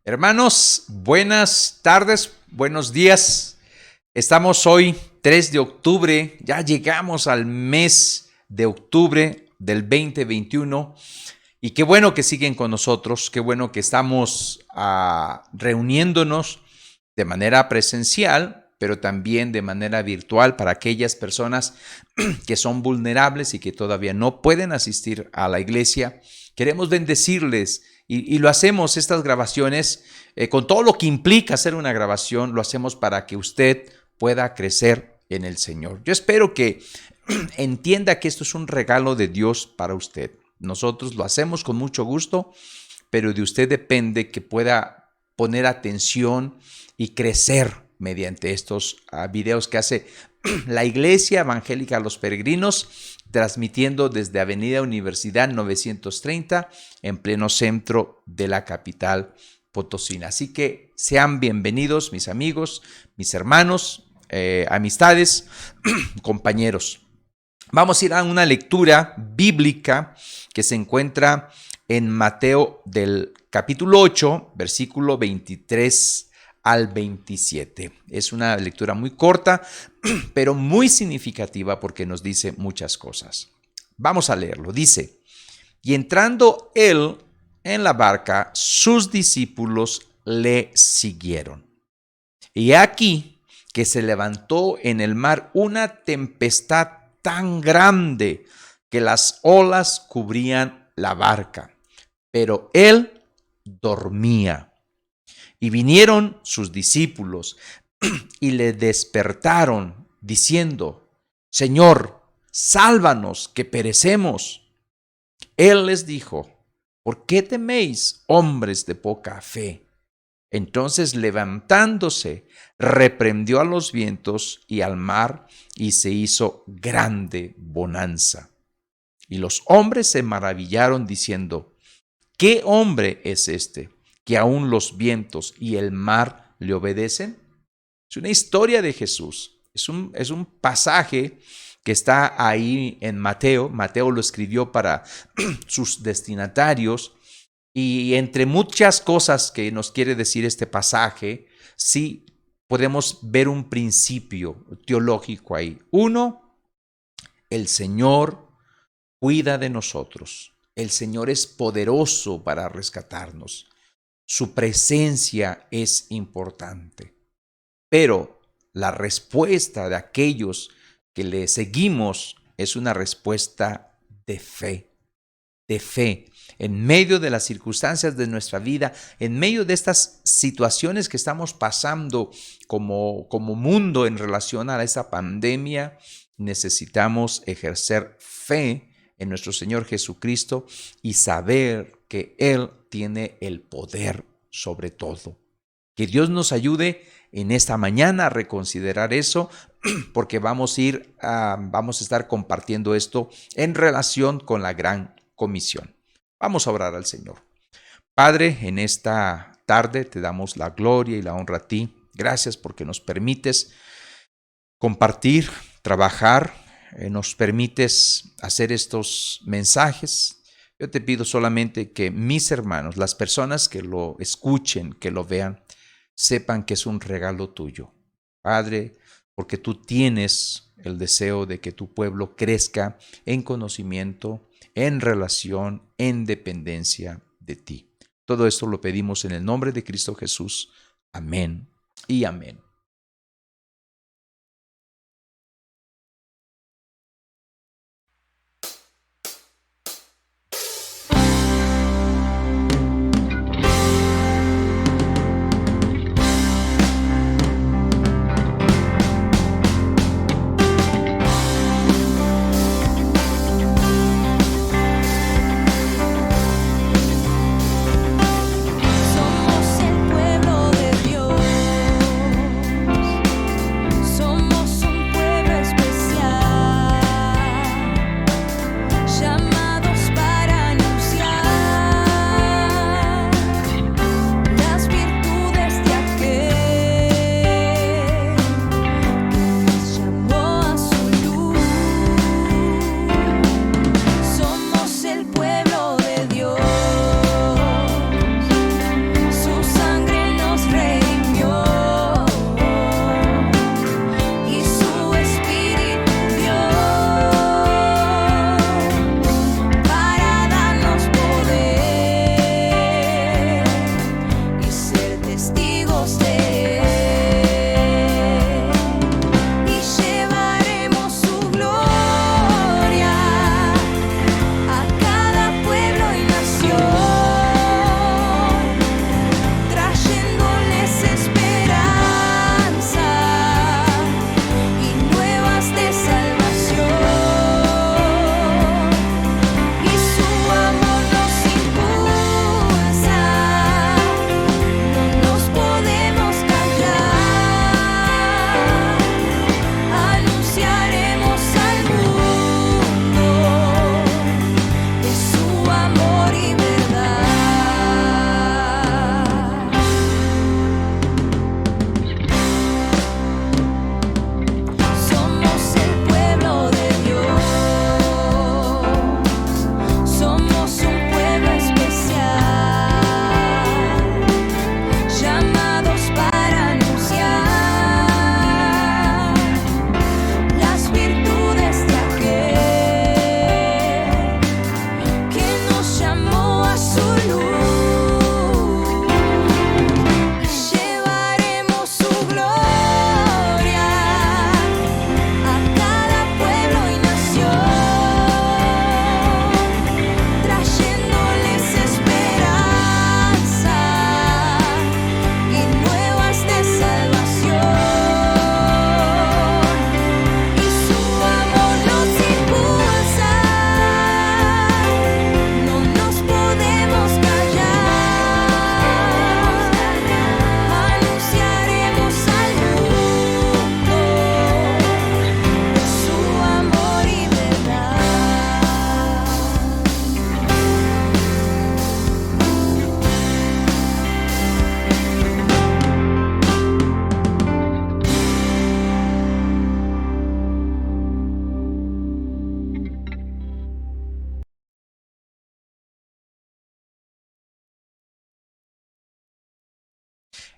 Hermanos, buenas tardes, buenos días. Estamos hoy 3 de octubre, ya llegamos al mes de octubre del 2021 y qué bueno que siguen con nosotros, qué bueno que estamos reuniéndonos de manera presencial, pero también de manera virtual para aquellas personas que son vulnerables y que todavía no pueden asistir a la iglesia. Queremos bendecirles y lo hacemos, estas grabaciones, con todo lo que implica hacer una grabación, lo hacemos para que usted pueda crecer en el Señor. Yo espero que entienda que esto es un regalo de Dios para usted. Nosotros lo hacemos con mucho gusto, pero de usted depende que pueda poner atención y crecer mediante estos videos que hace la Iglesia Evangélica Los Peregrinos, transmitiendo desde Avenida Universidad 930 en pleno centro de la capital potosina. Así que sean bienvenidos mis amigos, mis hermanos, amistades, compañeros. Vamos a ir a una lectura bíblica que se encuentra en Mateo del capítulo 8, versículo 23 al 27. Es una lectura muy corta, pero muy significativa porque nos dice muchas cosas. Vamos a leerlo. Dice: y entrando él en la barca, sus discípulos le siguieron. Y aquí que se levantó en el mar una tempestad tan grande que las olas cubrían la barca, pero él dormía. Y vinieron sus discípulos y le despertaron, diciendo: Señor, sálvanos, que perecemos. Él les dijo: ¿por qué teméis, hombres de poca fe? Entonces, levantándose, reprendió a los vientos y al mar, y se hizo grande bonanza. Y los hombres se maravillaron, diciendo: ¿qué hombre es este, que aún los vientos y el mar le obedecen? Es una historia de Jesús. Es un pasaje que está ahí en Mateo. Mateo lo escribió para sus destinatarios. Y entre muchas cosas que nos quiere decir este pasaje, sí podemos ver un principio teológico ahí. Uno, el Señor cuida de nosotros. El Señor es poderoso para rescatarnos. Su presencia es importante. Pero la respuesta de aquellos que le seguimos es una respuesta de fe. De fe. En medio de las circunstancias de nuestra vida, en medio de estas situaciones que estamos pasando como mundo en relación a esa pandemia, necesitamos ejercer fe en nuestro Señor Jesucristo y saber que Él tiene el poder sobre todo. Que Dios nos ayude en esta mañana a reconsiderar eso, porque vamos a estar compartiendo esto en relación con la gran comisión. Vamos a orar al Señor. Padre, en esta tarde te damos la gloria y la honra a ti. Gracias porque nos permites compartir, trabajar, nos permites hacer estos mensajes. Yo te pido solamente que mis hermanos, las personas que lo escuchen, que lo vean, sepan que es un regalo tuyo. Padre, porque tú tienes el deseo de que tu pueblo crezca en conocimiento, en relación, en dependencia de ti. Todo esto lo pedimos en el nombre de Cristo Jesús. Amén y amén. Somos el pueblo de Dios.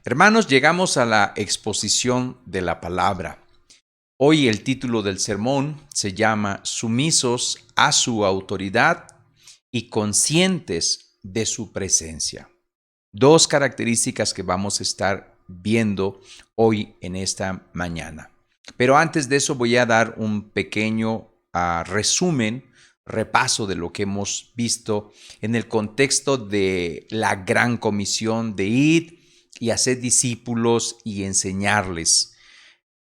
Hermanos, llegamos a la exposición de la palabra. Hoy el título del sermón se llama Sumisos a su autoridad y conscientes de su presencia. Dos características que vamos a estar viendo hoy en esta mañana. Pero antes de eso voy a dar un pequeño resumen, repaso de lo que hemos visto en el contexto de la gran comisión de ir y hacer discípulos y enseñarles.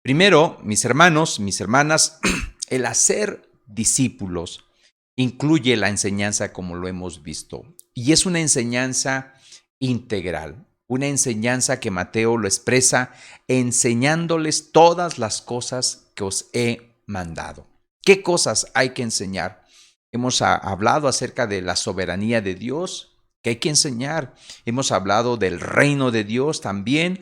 Primero, mis hermanos, mis hermanas, el hacer discípulos incluye la enseñanza como lo hemos visto. Y es una enseñanza integral, una enseñanza que Mateo lo expresa enseñándoles todas las cosas que os he mandado. ¿Qué cosas hay que enseñar? Hemos hablado acerca de la soberanía de Dios, que hay que enseñar. Hemos hablado del reino de Dios también.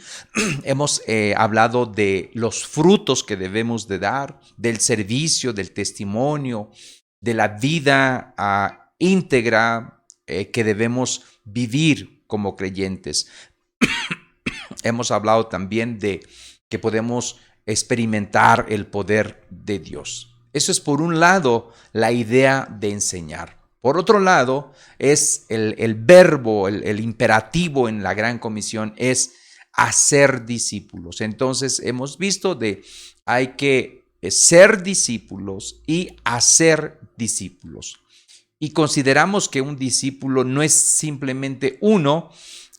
Hemos hablado de los frutos que debemos de dar, del servicio, del testimonio, de la vida íntegra que debemos vivir como creyentes. Hemos hablado también de que podemos experimentar el poder de Dios. Eso es por un lado la idea de enseñar. Por otro lado, es el verbo, el imperativo en la Gran Comisión es hacer discípulos. Entonces hemos visto hay que ser discípulos y hacer discípulos. Y consideramos que un discípulo no es simplemente uno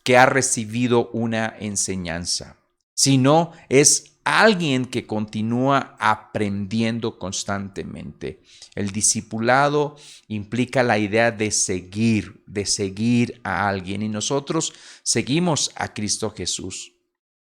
que ha recibido una enseñanza, sino es alguien que continúa aprendiendo constantemente. El discipulado implica la idea de seguir a alguien, y nosotros seguimos a Cristo Jesús.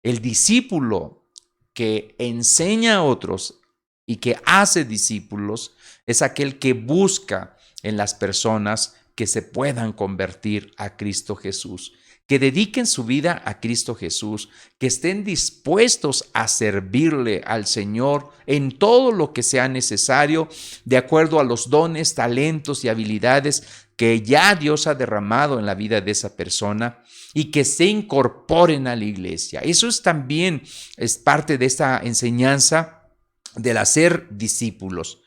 El discípulo que enseña a otros y que hace discípulos es aquel que busca en las personas que se puedan convertir a Cristo Jesús, que dediquen su vida a Cristo Jesús, que estén dispuestos a servirle al Señor en todo lo que sea necesario, de acuerdo a los dones, talentos y habilidades que ya Dios ha derramado en la vida de esa persona, y que se incorporen a la iglesia. Eso también es parte de esta enseñanza del hacer discípulos.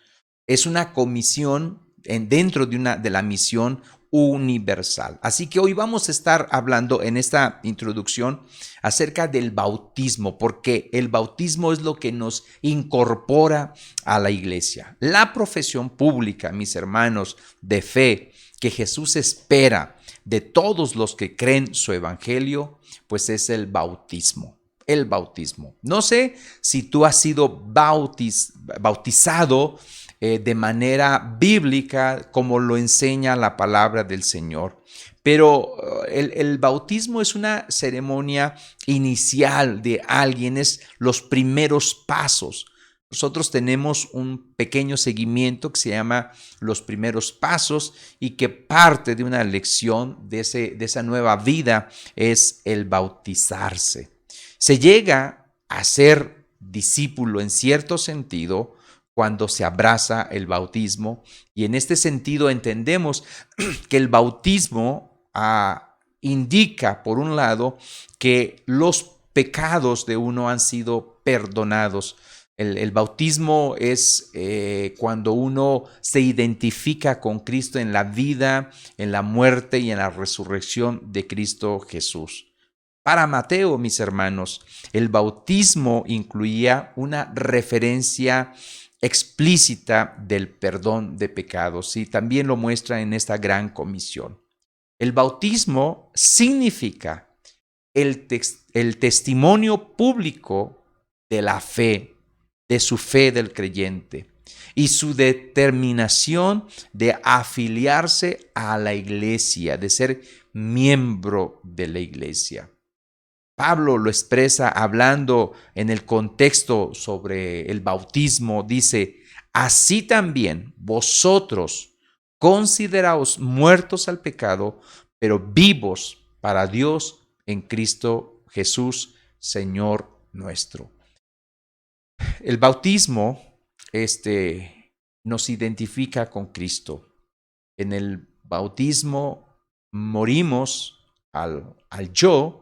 Es una comisión dentro de la misión universal. Así que hoy vamos a estar hablando en esta introducción acerca del bautismo, porque el bautismo es lo que nos incorpora a la iglesia. La profesión pública, mis hermanos, de fe que Jesús espera de todos los que creen su evangelio, pues es el bautismo. El bautismo. No sé si tú has sido bautizado de manera bíblica, como lo enseña la palabra del Señor. Pero el bautismo es una ceremonia inicial de alguien, es los primeros pasos. Nosotros tenemos un pequeño seguimiento que se llama Los Primeros Pasos, y que parte de una lección de esa nueva vida es el bautizarse. Se llega a ser discípulo en cierto sentido cuando se abraza el bautismo, y en este sentido entendemos que el bautismo indica, por un lado, que los pecados de uno han sido perdonados. El bautismo es cuando uno se identifica con Cristo en la vida, en la muerte y en la resurrección de Cristo Jesús. Para Mateo, mis hermanos, el bautismo incluía una referencia explícita del perdón de pecados, y también lo muestra en esta gran comisión. El bautismo significa el testimonio público de la fe, de su fe del creyente, y su determinación de afiliarse a la iglesia, de ser miembro de la iglesia. Pablo lo expresa hablando en el contexto sobre el bautismo. Dice: así también vosotros consideraos muertos al pecado, pero vivos para Dios en Cristo Jesús, Señor nuestro. El bautismo nos identifica con Cristo. En el bautismo morimos al yo,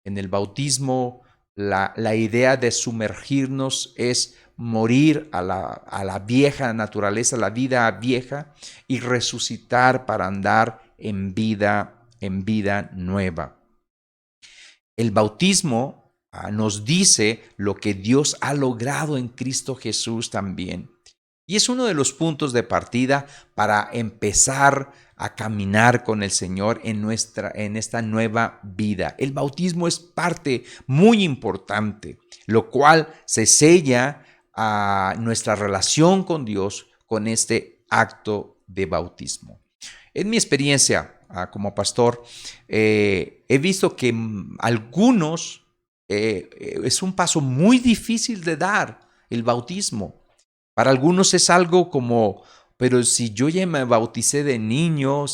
En el bautismo, la idea de sumergirnos es morir a la vieja naturaleza, la vida vieja, y resucitar para andar en vida nueva. El bautismo nos dice lo que Dios ha logrado en Cristo Jesús también. Y es uno de los puntos de partida para empezar a caminar con el Señor en esta nueva vida. El bautismo es parte muy importante, lo cual se sella a nuestra relación con Dios con este acto de bautismo. En mi experiencia como pastor, he visto que algunos es un paso muy difícil de dar, el bautismo. Para algunos es algo como, pero si yo ya me bauticé de niño,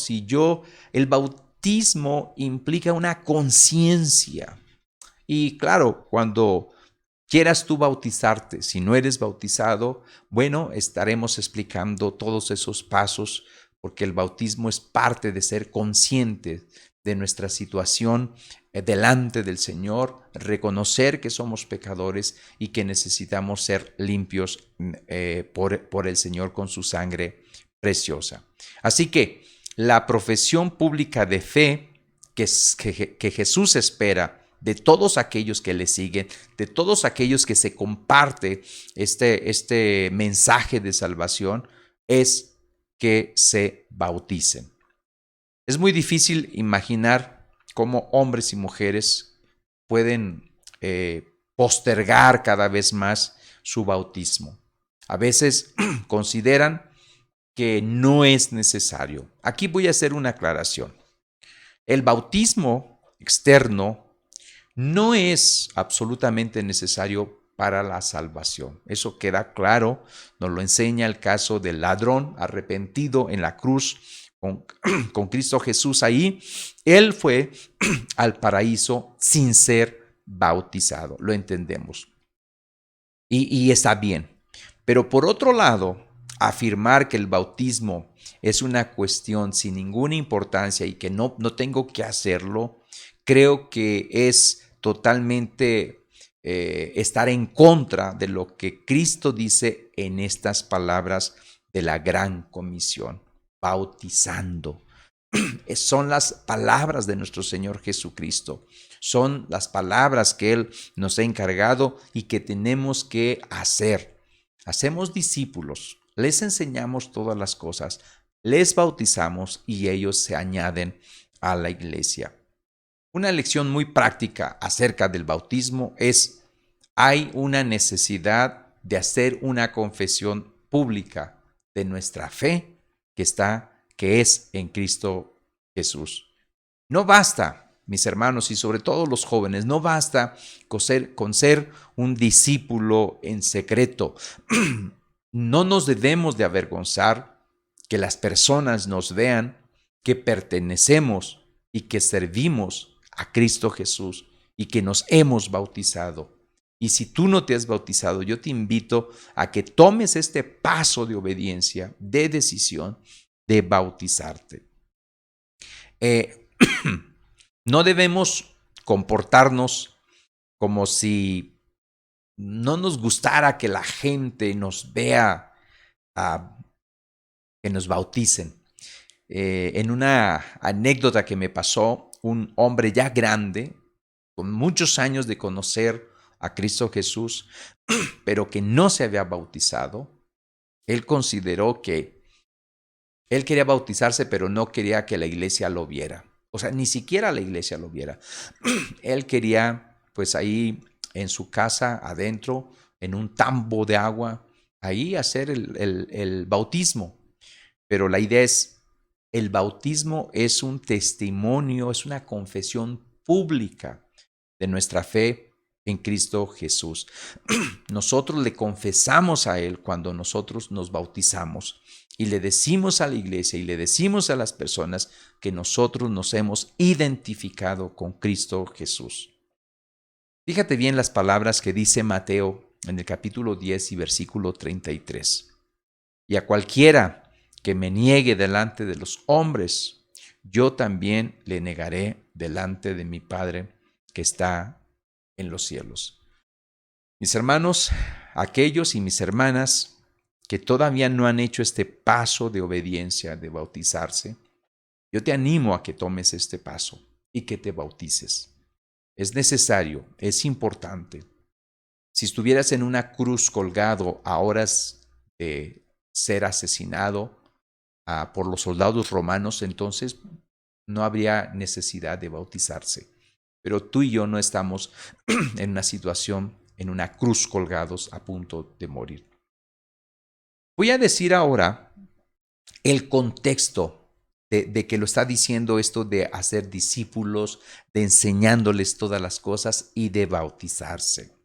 el bautismo implica una conciencia. Y claro, cuando quieras tú bautizarte, si no eres bautizado, bueno, estaremos explicando todos esos pasos, porque el bautismo es parte de ser conscientes de nuestra situación delante del Señor, reconocer que somos pecadores y que necesitamos ser limpios por el Señor con su sangre preciosa. Así que la profesión pública de fe que Jesús espera de todos aquellos que le siguen, de todos aquellos que se comparte este mensaje de salvación, es que se bauticen. Es muy difícil imaginar cómo hombres y mujeres pueden postergar cada vez más su bautismo. A veces consideran que no es necesario. Aquí voy a hacer una aclaración. El bautismo externo no es absolutamente necesario para la salvación. Eso queda claro, nos lo enseña el caso del ladrón arrepentido en la cruz con Cristo Jesús ahí. Él fue al paraíso sin ser bautizado, lo entendemos. Y está bien. Pero por otro lado, afirmar que el bautismo es una cuestión sin ninguna importancia y que no tengo que hacerlo, creo que es totalmente estar en contra de lo que Cristo dice en estas palabras de la gran comisión, bautizando. Son las palabras de nuestro Señor Jesucristo, son las palabras que Él nos ha encargado y que tenemos que hacer. Hacemos discípulos, les enseñamos todas las cosas, les bautizamos y ellos se añaden a la iglesia. Una lección muy práctica acerca del bautismo es: hay una necesidad de hacer una confesión pública de nuestra fe que es en Cristo Jesús. No basta, mis hermanos y sobre todo los jóvenes, no basta con ser un discípulo en secreto. No nos debemos de avergonzar que las personas nos vean que pertenecemos y que servimos a Cristo Jesús y que nos hemos bautizado. Y si tú no te has bautizado, yo te invito a que tomes este paso de obediencia, de decisión, de bautizarte. No debemos comportarnos como si no nos gustara que la gente nos vea, que nos bauticen. En una anécdota que me pasó, un hombre ya grande, con muchos años de conocer a Cristo Jesús, pero que no se había bautizado, él consideró que él quería bautizarse, pero no quería que la iglesia lo viera. O sea, ni siquiera la iglesia lo viera. Él quería, pues ahí en su casa, adentro, en un tambo de agua, ahí hacer el bautismo. Pero la idea es, el bautismo es un testimonio, es una confesión pública de nuestra fe en Cristo Jesús. Nosotros le confesamos a Él cuando nosotros nos bautizamos y le decimos a la iglesia y le decimos a las personas que nosotros nos hemos identificado con Cristo Jesús. Fíjate bien las palabras que dice Mateo en el capítulo 10 y versículo 33. Y a cualquiera que me niegue delante de los hombres, yo también le negaré delante de mi Padre que está en los cielos. Mis hermanos, aquellos y mis hermanas que todavía no han hecho este paso de obediencia, de bautizarse, yo te animo a que tomes este paso y que te bautices. Es necesario, es importante. Si estuvieras en una cruz colgado a horas de ser asesinado por los soldados romanos, entonces no habría necesidad de bautizarse. Pero tú y yo no estamos en una situación, en una cruz colgados a punto de morir. Voy a decir ahora el contexto de que lo está diciendo esto de hacer discípulos, de enseñándoles todas las cosas y de bautizarse.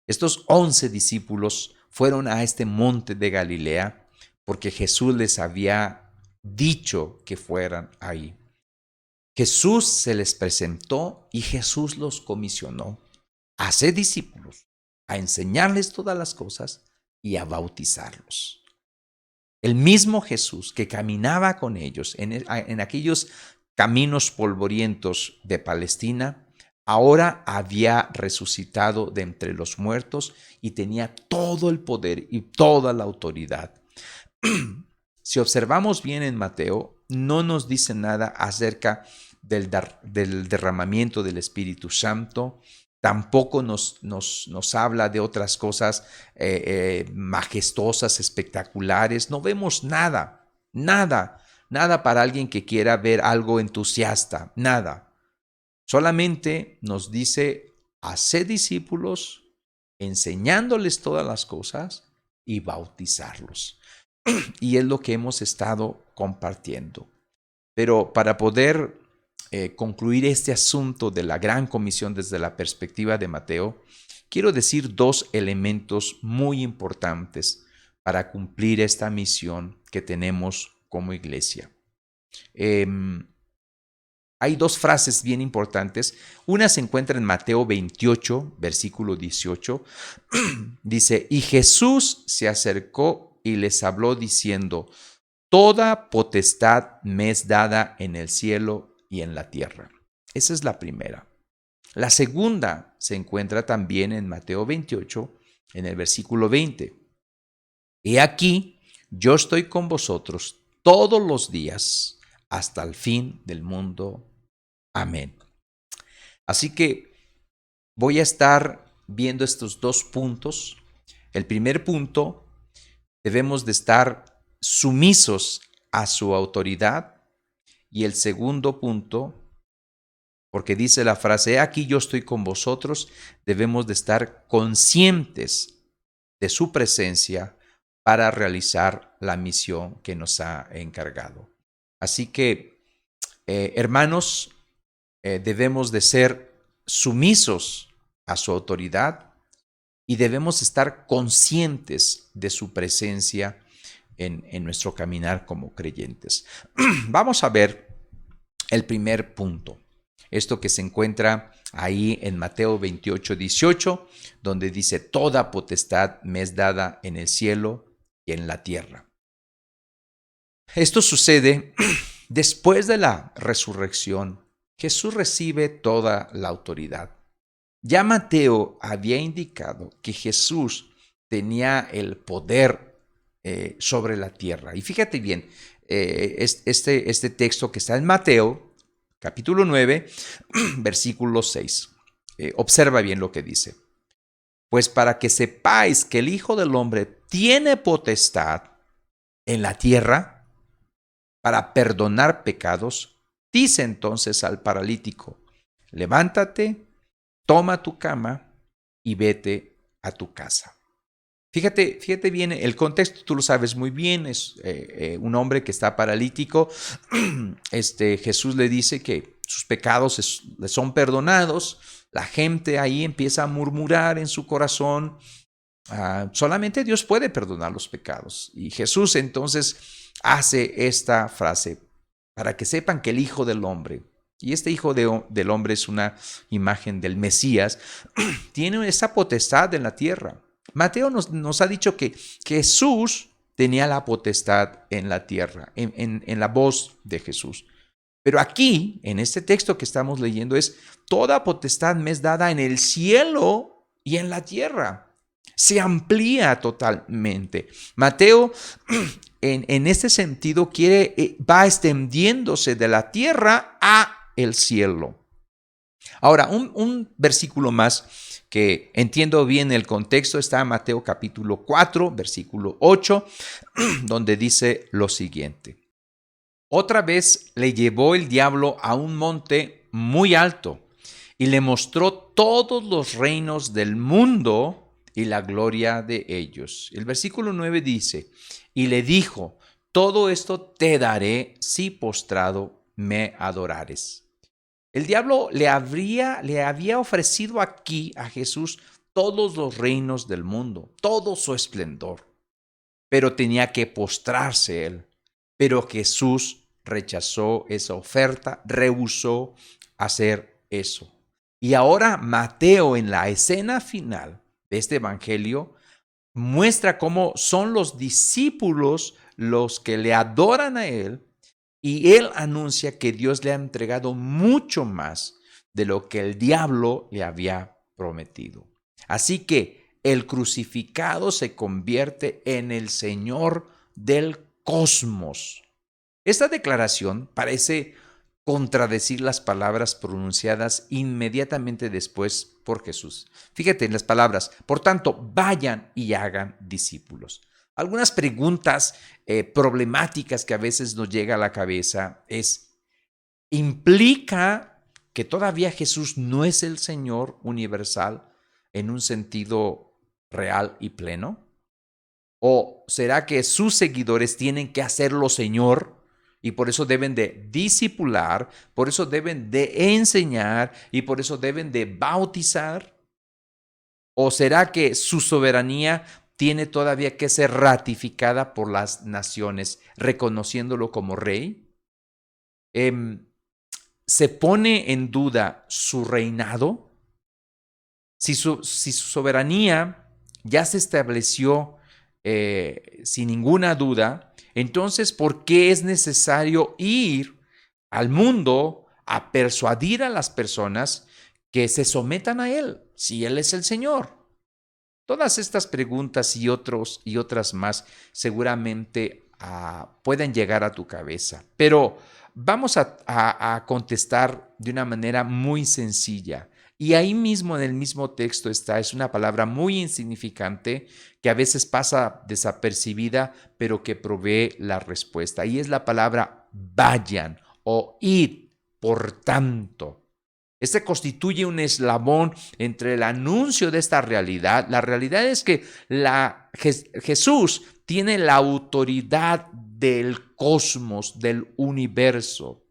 Estos 11 discípulos fueron a este monte de Galilea porque Jesús les había dicho que fueran ahí. Jesús se les presentó y Jesús los comisionó a ser discípulos, a enseñarles todas las cosas y a bautizarlos. El mismo Jesús que caminaba con ellos en aquellos caminos polvorientos de Palestina, ahora había resucitado de entre los muertos y tenía todo el poder y toda la autoridad. Si observamos bien en Mateo, no nos dice nada acerca del derramamiento del Espíritu Santo. Tampoco nos habla de otras cosas majestuosas, espectaculares. No vemos nada para alguien que quiera ver algo entusiasta, nada. Solamente nos dice, haced discípulos, enseñándoles todas las cosas y bautizarlos. Y es lo que hemos estado compartiendo. Pero para poder concluir este asunto de la gran comisión desde la perspectiva de Mateo, quiero decir dos elementos muy importantes para cumplir esta misión que tenemos como iglesia. Hay dos frases bien importantes. Una se encuentra en Mateo 28, versículo 18. Dice, y Jesús se acercó y les habló diciendo, toda potestad me es dada en el cielo y en la tierra. Esa es la primera. La segunda se encuentra también en Mateo 28, en el versículo 20. He aquí, yo estoy con vosotros todos los días hasta el fin del mundo. Amén. Así que voy a estar viendo estos dos puntos. El primer punto, debemos de estar sumisos a su autoridad. Y el segundo punto, porque dice la frase, aquí yo estoy con vosotros, debemos de estar conscientes de su presencia para realizar la misión que nos ha encargado. Así que, hermanos, debemos de ser sumisos a su autoridad y debemos estar conscientes de su presencia en nuestro caminar como creyentes. Vamos a ver el primer punto. Esto que se encuentra ahí en Mateo 28, 18, donde dice, toda potestad me es dada en el cielo y en la tierra. Esto sucede después de la resurrección. Jesús recibe toda la autoridad. Ya Mateo había indicado que Jesús tenía el poder sobre la tierra. Y fíjate bien, este texto que está en Mateo, capítulo 9, versículo 6. Observa bien lo que dice. Pues para que sepáis que el Hijo del Hombre tiene potestad en la tierra para perdonar pecados, dice entonces al paralítico, levántate, toma tu cama y vete a tu casa. Fíjate bien, el contexto tú lo sabes muy bien, es un hombre que está paralítico. Jesús le dice que sus pecados le son perdonados. La gente ahí empieza a murmurar en su corazón. Solamente Dios puede perdonar los pecados. Y Jesús entonces hace esta frase, para que sepan que el Hijo del Hombre, y este Hijo del Hombre es una imagen del Mesías, tiene esa potestad en la tierra. Mateo nos ha dicho que Jesús tenía la potestad en la tierra, en la voz de Jesús. Pero aquí, en este texto que estamos leyendo, es toda potestad me es dada en el cielo y en la tierra. Se amplía totalmente. Mateo, en este sentido, va extendiéndose de la tierra a el cielo. Ahora, un versículo más que entiendo bien el contexto está en Mateo capítulo 4, versículo 8, donde dice lo siguiente. Otra vez le llevó el diablo a un monte muy alto y le mostró todos los reinos del mundo y la gloria de ellos. El versículo 9 dice, y le dijo, todo esto te daré si postrado me adorares. El diablo le había ofrecido aquí a Jesús todos los reinos del mundo, todo su esplendor, pero tenía que postrarse él. Pero Jesús rechazó esa oferta, rehusó hacer eso. Y ahora Mateo, en la escena final de este evangelio, muestra cómo son los discípulos los que le adoran a él, y él anuncia que Dios le ha entregado mucho más de lo que el diablo le había prometido. Así que el crucificado se convierte en el Señor del cosmos. Esta declaración parece contradecir las palabras pronunciadas inmediatamente después por Jesús. Fíjate en las palabras, por tanto, vayan y hagan discípulos. Algunas preguntas problemáticas que a veces nos llega a la cabeza es, ¿implica que todavía Jesús no es el Señor universal en un sentido real y pleno? ¿O será que sus seguidores tienen que hacerlo Señor y por eso deben de discipular, por eso deben de enseñar y por eso deben de bautizar? ¿O será que su soberanía tiene todavía que ser ratificada por las naciones, reconociéndolo como rey? ¿Se pone en duda su reinado? Si su soberanía ya se estableció sin ninguna duda, entonces, ¿por qué es necesario ir al mundo a persuadir a las personas que se sometan a Él, si Él es el Señor? Todas estas preguntas y otras más seguramente pueden llegar a tu cabeza, pero vamos a contestar de una manera muy sencilla. Y ahí mismo en el mismo texto es una palabra muy insignificante que a veces pasa desapercibida, pero que provee la respuesta. Y es la palabra vayan o id, por tanto. Este constituye un eslabón entre el anuncio de esta realidad. La realidad es que Jesús tiene la autoridad del cosmos, del universo.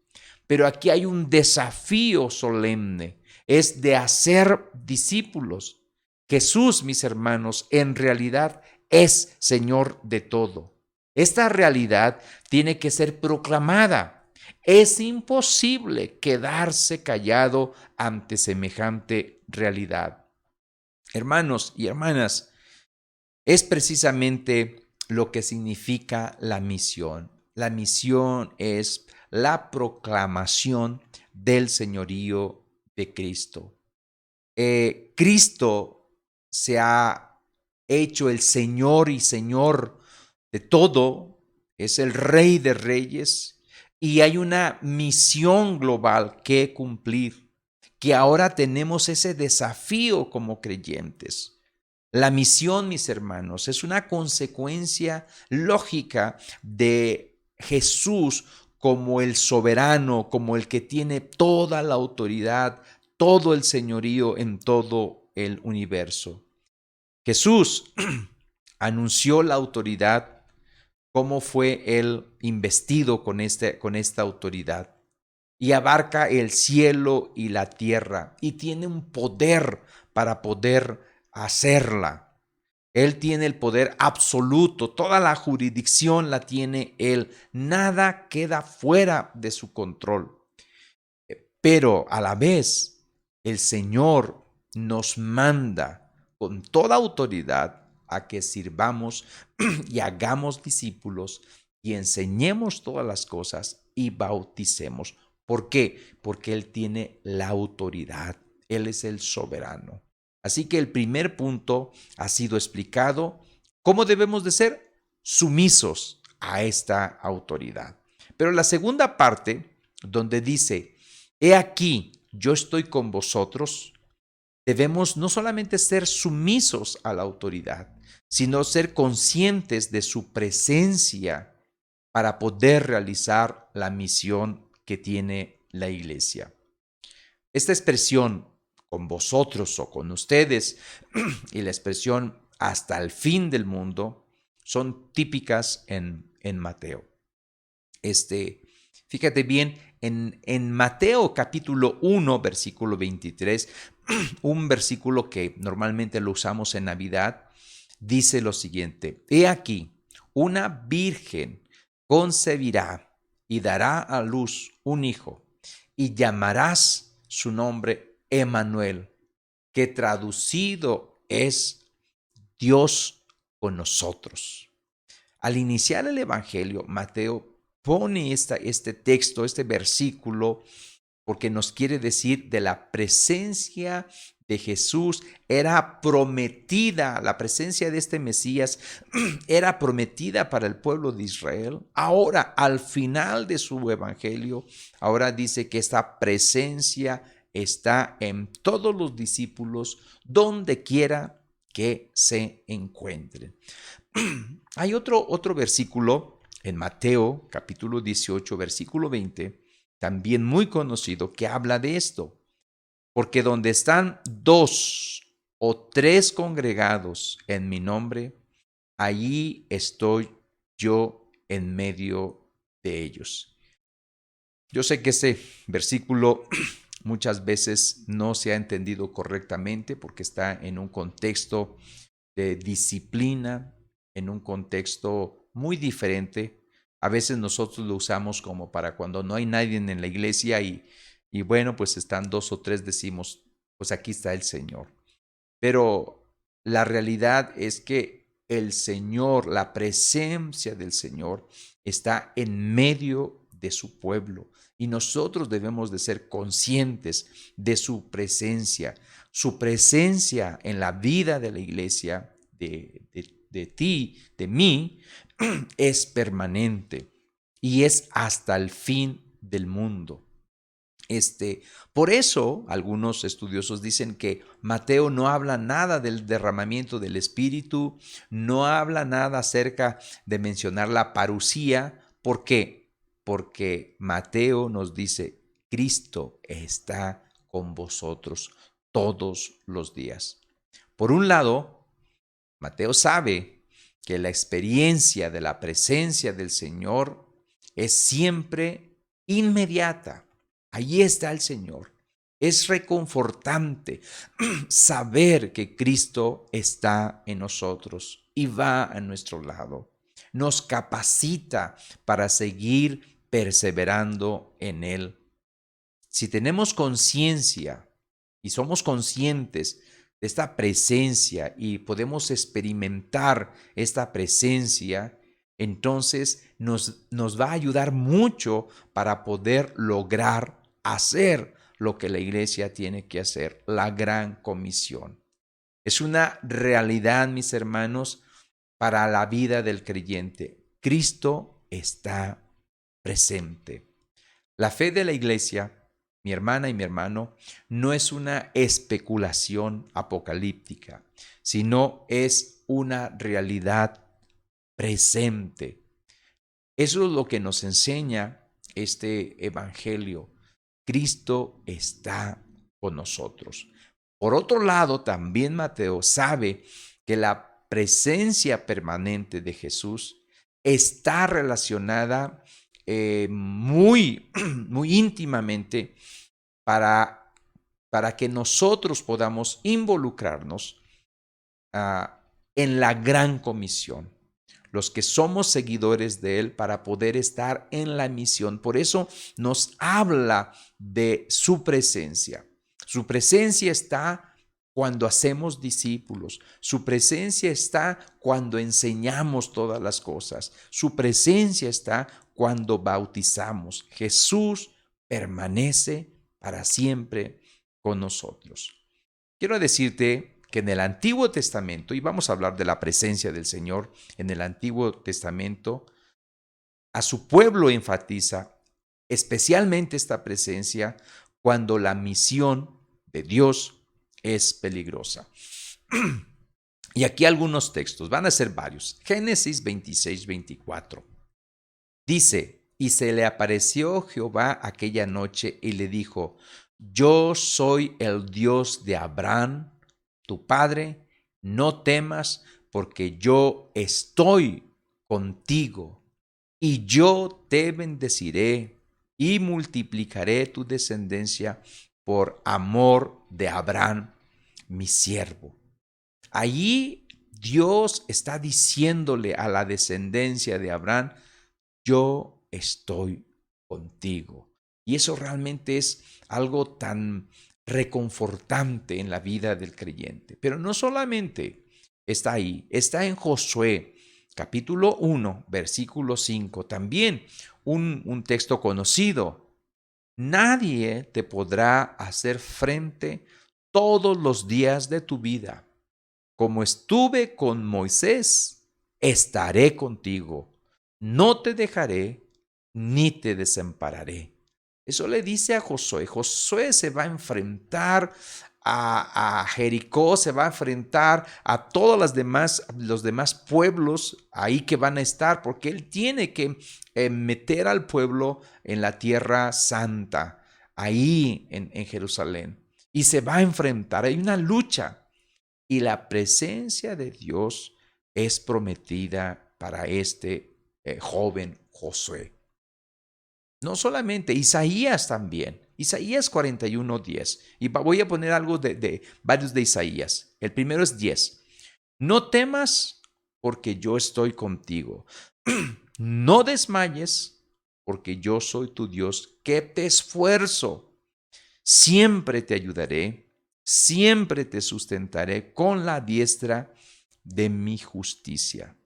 Pero aquí hay un desafío solemne, es de hacer discípulos. Jesús, mis hermanos, en realidad es Señor de todo. Esta realidad tiene que ser proclamada. Es imposible quedarse callado ante semejante realidad. Hermanos y hermanas, es precisamente lo que significa la misión. La misión es la proclamación del señorío de Cristo. Cristo se ha hecho el Señor y Señor de todo, es el Rey de Reyes, y hay una misión global que cumplir, que ahora tenemos ese desafío como creyentes. La misión, mis hermanos, es una consecuencia lógica de Jesús como el soberano, como el que tiene toda la autoridad, todo el señorío en todo el universo. Jesús anunció la autoridad, cómo fue él investido con esta autoridad, y abarca el cielo y la tierra, y tiene un poder para poder hacerla. Él tiene el poder absoluto, toda la jurisdicción la tiene él, nada queda fuera de su control. Pero a la vez, el Señor nos manda con toda autoridad a que sirvamos y hagamos discípulos y enseñemos todas las cosas y bauticemos. ¿Por qué? Porque Él tiene la autoridad. Él es el soberano. Así que el primer punto ha sido explicado. ¿Cómo debemos de ser? Sumisos a esta autoridad. Pero la segunda parte, donde dice, he aquí, yo estoy con vosotros, debemos no solamente ser sumisos a la autoridad, sino ser conscientes de su presencia para poder realizar la misión que tiene la iglesia. Esta expresión con vosotros o con ustedes y la expresión hasta el fin del mundo son típicas en Mateo. Fíjate bien, en Mateo capítulo 1, versículo 23, un versículo que normalmente lo usamos en Navidad, dice lo siguiente: he aquí, una virgen concebirá y dará a luz un hijo, y llamarás su nombre Emmanuel, que traducido es Dios con nosotros. Al iniciar el Evangelio, Mateo pone este texto, este versículo, porque nos quiere decir de la presencia de Jesús. Era prometida, la presencia de este Mesías era prometida para el pueblo de Israel. Ahora, al final de su evangelio, ahora dice que esta presencia está en todos los discípulos, donde quiera que se encuentren. Hay otro versículo en Mateo capítulo 18, versículo 20, también muy conocido, que habla de esto. Porque donde están dos o tres congregados en mi nombre, allí estoy yo en medio de ellos. Yo sé que ese versículo muchas veces no se ha entendido correctamente porque está en un contexto de disciplina, en un contexto muy diferente. A veces nosotros lo usamos como para cuando no hay nadie en la iglesia y bueno, pues están dos o tres, decimos, pues aquí está el Señor. Pero la realidad es que el Señor, la presencia del Señor está en medio de su pueblo y nosotros debemos de ser conscientes de su presencia en la vida de la iglesia, de ti, de mí, es permanente y es hasta el fin del mundo. Por eso, algunos estudiosos dicen que Mateo no habla nada del derramamiento del Espíritu, no habla nada acerca de mencionar la parusía. ¿Por qué? Porque Mateo nos dice, Cristo está con vosotros todos los días. Por un lado, Mateo sabe que la experiencia de la presencia del Señor es siempre inmediata. Allí está el Señor. Es reconfortante saber que Cristo está en nosotros y va a nuestro lado. Nos capacita para seguir perseverando en Él. Si tenemos conciencia y somos conscientes de esta presencia y podemos experimentar esta presencia, entonces nos va a ayudar mucho para poder lograr hacer lo que la iglesia tiene que hacer, la gran comisión. Es una realidad, mis hermanos, para la vida del creyente. Cristo está presente. La fe de la iglesia, mi hermana y mi hermano, no es una especulación apocalíptica, sino es una realidad presente. Eso es lo que nos enseña este evangelio. Cristo está con nosotros. Por otro lado, también Mateo sabe que la presencia permanente de Jesús está relacionada muy, muy íntimamente para, para que nosotros podamos involucrarnos en la gran comisión, los que somos seguidores de Él, para poder estar en la misión. Por eso nos habla de su presencia. Su presencia está cuando hacemos discípulos. Su presencia está cuando enseñamos todas las cosas. Su presencia está cuando bautizamos. Jesús permanece para siempre con nosotros. Quiero decirte que en el Antiguo Testamento, y vamos a hablar de la presencia del Señor en el Antiguo Testamento, a su pueblo enfatiza especialmente esta presencia cuando la misión de Dios es peligrosa. Y aquí algunos textos, van a ser varios. Génesis 26-24. Dice, y se le apareció Jehová aquella noche y le dijo, yo soy el Dios de Abraham, tu padre, no temas, porque yo estoy contigo, y yo te bendeciré y multiplicaré tu descendencia por amor de Abraham, mi siervo. Allí Dios está diciéndole a la descendencia de Abraham, yo estoy contigo. Y eso realmente es algo tan reconfortante en la vida del creyente. Pero no solamente está ahí, está en Josué, capítulo 1, versículo 5, también un texto conocido. Nadie te podrá hacer frente todos los días de tu vida. Como estuve con Moisés, estaré contigo. No te dejaré ni te desampararé. Eso le dice a Josué. Josué se va a enfrentar a Jericó, se va a enfrentar a todos los demás pueblos ahí que van a estar, porque él tiene que meter al pueblo en la tierra santa, ahí en Jerusalén. Y se va a enfrentar, hay una lucha. Y la presencia de Dios es prometida para este joven Josué. No solamente, Isaías también. Isaías 41:10. Y voy a poner algo de varios de Isaías. El primero es 10. No temas porque yo estoy contigo. No desmayes porque yo soy tu Dios que te esfuerzo. Siempre te ayudaré, siempre te sustentaré con la diestra de mi justicia.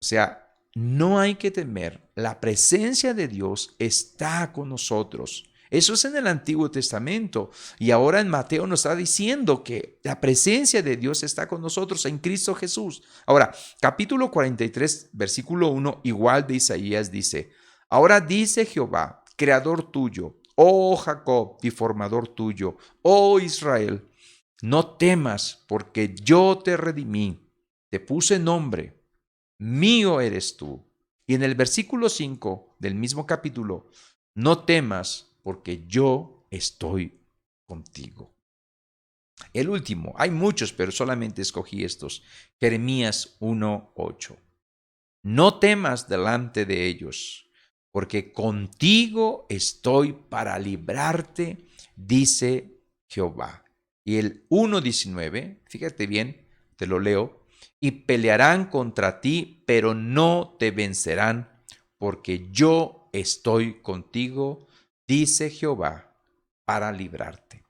O sea, no hay que temer, la presencia de Dios está con nosotros. Eso es en el Antiguo Testamento. Y ahora en Mateo nos está diciendo que la presencia de Dios está con nosotros en Cristo Jesús. Ahora, capítulo 43, versículo 1, igual de Isaías dice, ahora dice Jehová, creador tuyo, oh Jacob y formador tuyo, oh Israel, no temas porque yo te redimí, te puse nombre, mío eres tú. Y en el versículo 5 del mismo capítulo, no temas porque yo estoy contigo. El último, hay muchos, pero solamente escogí estos. Jeremías 1:8. No temas delante de ellos, porque contigo estoy para librarte, dice Jehová. Y el 1:19, fíjate bien, te lo leo, y pelearán contra ti, pero no te vencerán, porque yo estoy contigo, dice Jehová, para librarte.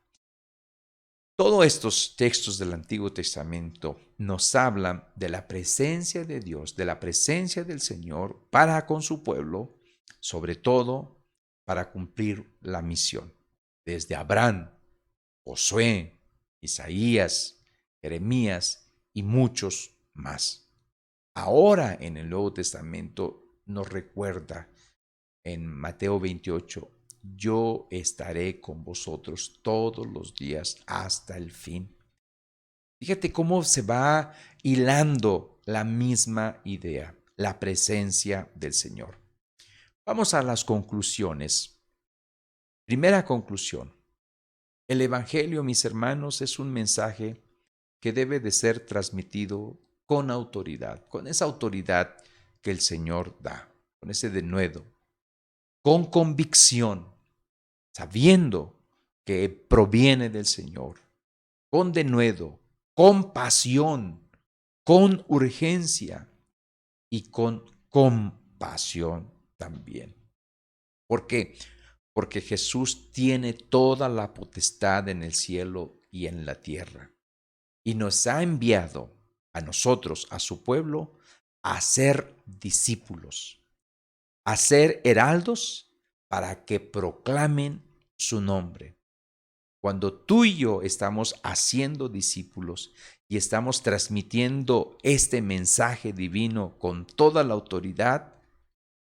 Todos estos textos del Antiguo Testamento nos hablan de la presencia de Dios, de la presencia del Señor para con su pueblo, sobre todo para cumplir la misión. Desde Abraham, Josué, Isaías, Jeremías y muchos más. Ahora en el Nuevo Testamento nos recuerda en Mateo 28, yo estaré con vosotros todos los días hasta el fin. Fíjate cómo se va hilando la misma idea, la presencia del Señor. Vamos a las conclusiones. Primera conclusión. El Evangelio, mis hermanos, es un mensaje que debe de ser transmitido con autoridad, con esa autoridad que el Señor da, con ese denuedo, con convicción, sabiendo que proviene del Señor, con denuedo, con pasión, con urgencia y con compasión también. ¿Por qué? Porque Jesús tiene toda la potestad en el cielo y en la tierra y nos ha enviado a nosotros, a su pueblo, a ser discípulos, a ser heraldos para que proclamen su nombre. Cuando tú y yo estamos haciendo discípulos y estamos transmitiendo este mensaje divino con toda la autoridad,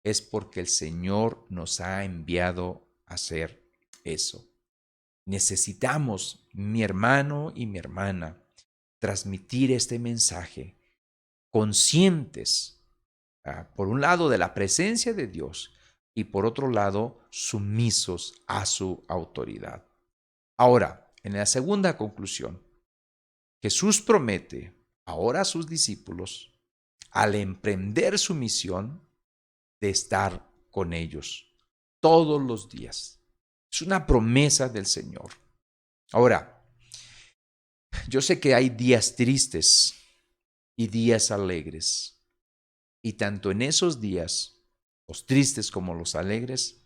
es porque el Señor nos ha enviado a hacer eso. Necesitamos, mi hermano y mi hermana, transmitir este mensaje conscientes, por un lado, de la presencia de Dios y por otro lado, sumisos a su autoridad. Ahora, en la segunda conclusión, Jesús promete ahora a sus discípulos, al emprender su misión, de estar con ellos todos los días. Es una promesa del Señor. Ahora, yo sé que hay días tristes y días alegres, y tanto en esos días, los tristes como los alegres,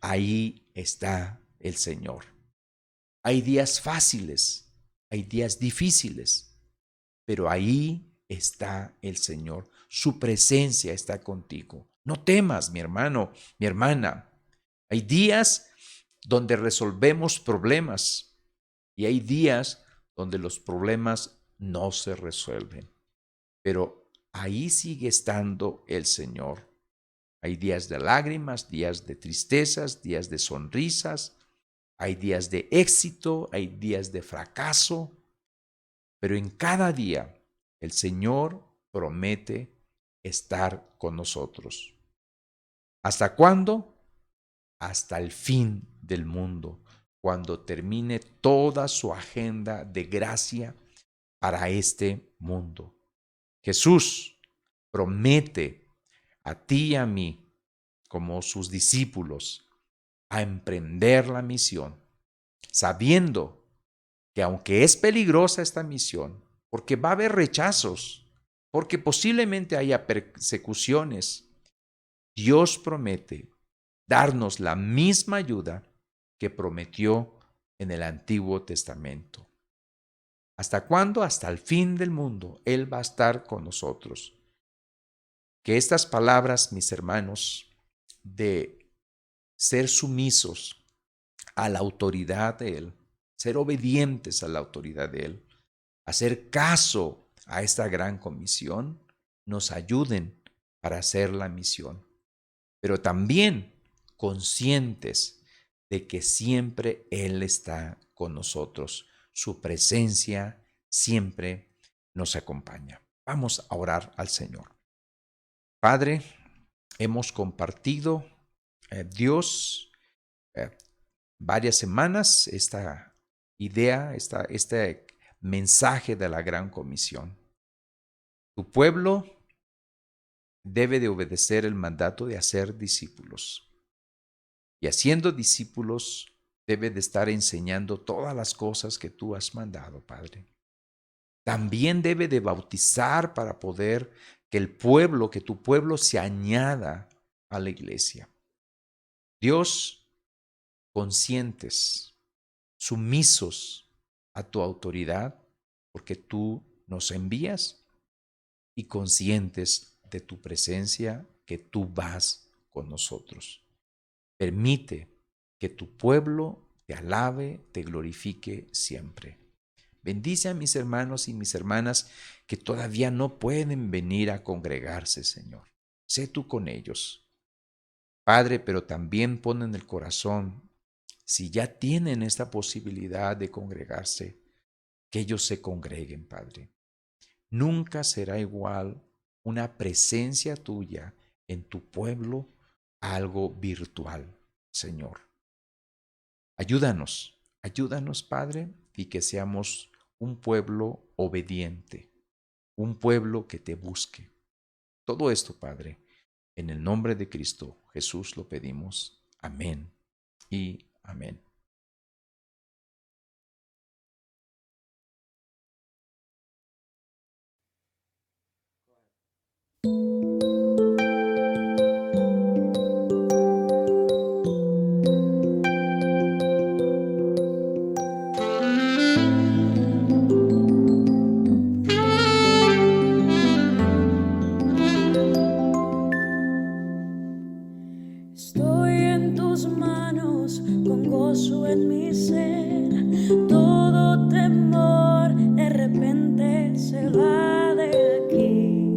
ahí está el Señor. Hay días fáciles, hay días difíciles, pero ahí está el Señor. Su presencia está contigo. No temas, mi hermano, mi hermana. Hay días donde resolvemos problemas y hay días donde los problemas no se resuelven. Pero ahí sigue estando el Señor. Hay días de lágrimas, días de tristezas, días de sonrisas, hay días de éxito, hay días de fracaso, pero en cada día el Señor promete estar con nosotros. ¿Hasta cuándo? Hasta el fin del mundo, cuando termine toda su agenda de gracia para este mundo. Jesús promete a ti y a mí, como sus discípulos, a emprender la misión, sabiendo que aunque es peligrosa esta misión, porque va a haber rechazos, porque posiblemente haya persecuciones, Dios promete darnos la misma ayuda que prometió en el Antiguo Testamento. ¿Hasta cuándo? Hasta el fin del mundo. Él va a estar con nosotros. Que estas palabras, mis hermanos, de ser sumisos a la autoridad de Él, ser obedientes a la autoridad de Él, hacer caso a esta gran comisión, nos ayuden para hacer la misión. Pero también conscientes de que siempre Él está con nosotros. Su presencia siempre nos acompaña. Vamos a orar al Señor. Padre, hemos compartido, Dios, eh, varias semanas esta idea, este mensaje de la gran comisión. Tu pueblo debe de obedecer el mandato de hacer discípulos. Y haciendo discípulos, debe de estar enseñando todas las cosas que tú has mandado, Padre. También debe de bautizar para poder que tu pueblo se añada a la iglesia. Dios, conscientes, sumisos a tu autoridad, porque tú nos envías, y conscientes de tu presencia, que tú vas con nosotros. Permite que tu pueblo te alabe, te glorifique siempre. Bendice a mis hermanos y mis hermanas que todavía no pueden venir a congregarse, Señor. Sé tú con ellos, Padre, pero también pon en el corazón, si ya tienen esta posibilidad de congregarse, que ellos se congreguen, Padre. Nunca será igual una presencia tuya en tu pueblo a algo virtual, Señor. Ayúdanos, Padre, y que seamos un pueblo obediente, un pueblo que te busque. Todo esto, Padre, en el nombre de Cristo Jesús lo pedimos. Amén y amén. Estoy en en tus manos, con gozo en mi ser. Todo temor de repente se va de aquí.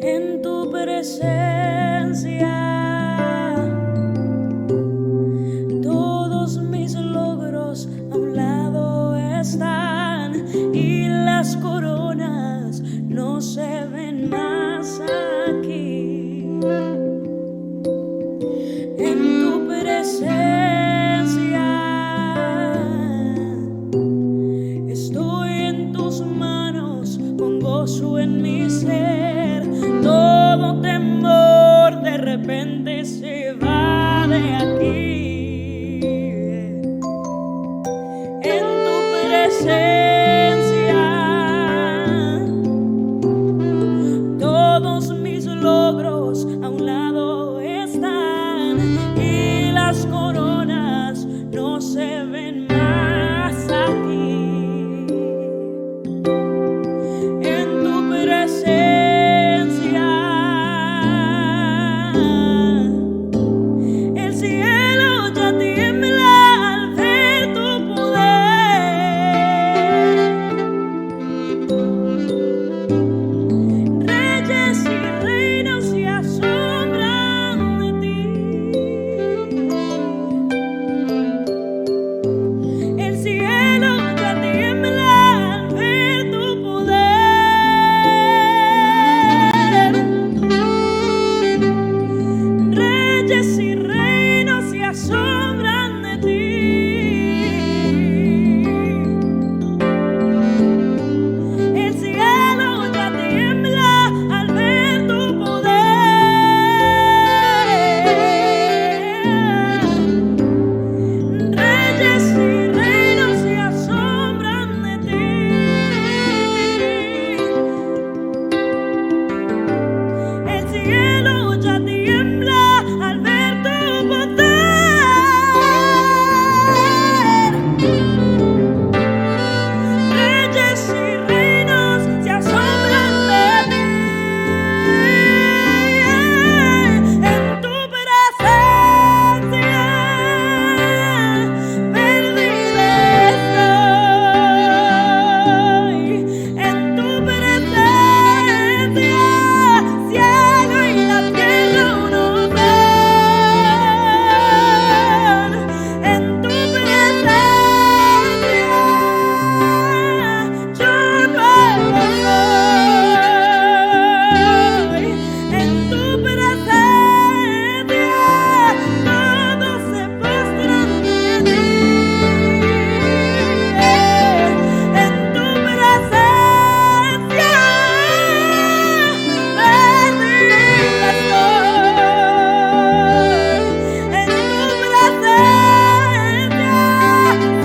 En tu presencia todos mis logros a un lado están y las coronas no se ven más aquí. En tu presencia estoy en tus manos, con gozo en mi ser. Todo temor de repente se va de aquí. En tu presencia todos mis logros a un lado están y las coronas no se ven más aquí. En tu presencia el cielo ya tiembla al ver tu poder. Reyes y reinos se asombran de ti. El cielo ya tiembla al ver tu poder. Reyes y reinos se asombran de ti. El cielo ya tiembla al ver tu poder. Reyes y reinos se asombran de ti. El cielo ya tiembla al ver tu poder. Reyes y reinos se asombran de ti. En tu presencia perdida estoy. En tu presencia cielo y la tierra uno ven. En tu presencia yo nuevo soy. En tu presencia todos se postran de ti. En tu presencia perdida estoy. En tu presencia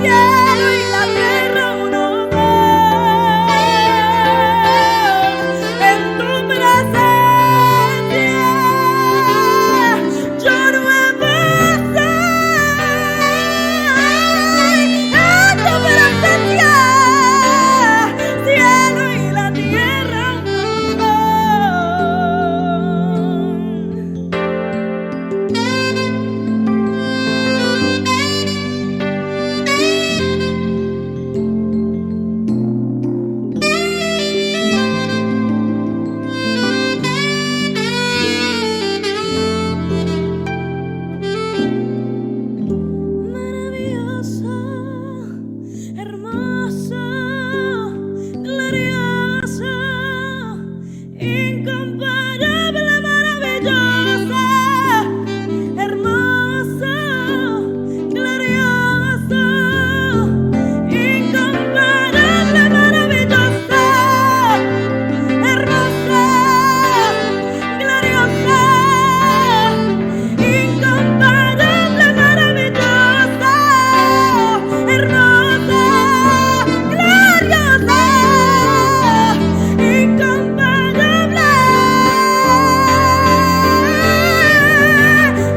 cielo y la tierra uno ven. En tu presencia yo nuevo soy. En tu presencia cielo y la tierra uno maravilloso, hermoso, glorioso, incomparable, maravilloso, hermoso, glorioso, incomparable, maravilloso, hermoso, glorioso, incomparable, maravilloso, hermoso, glorioso, incomparable.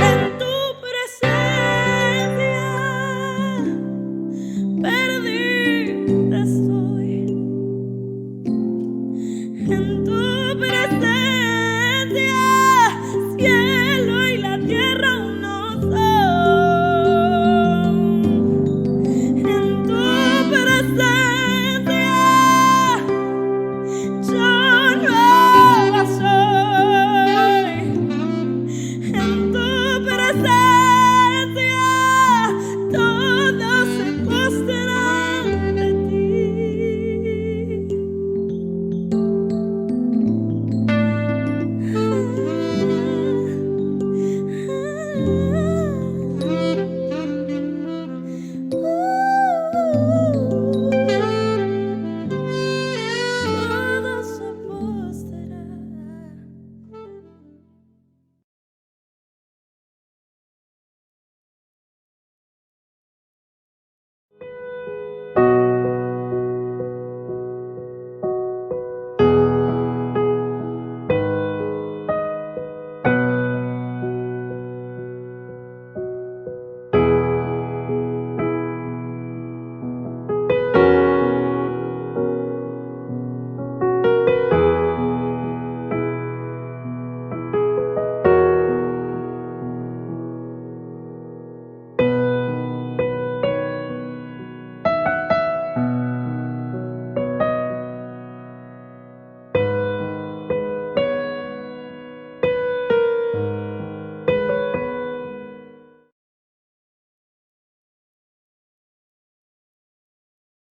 En tu presencia perdida estoy. En tu presencia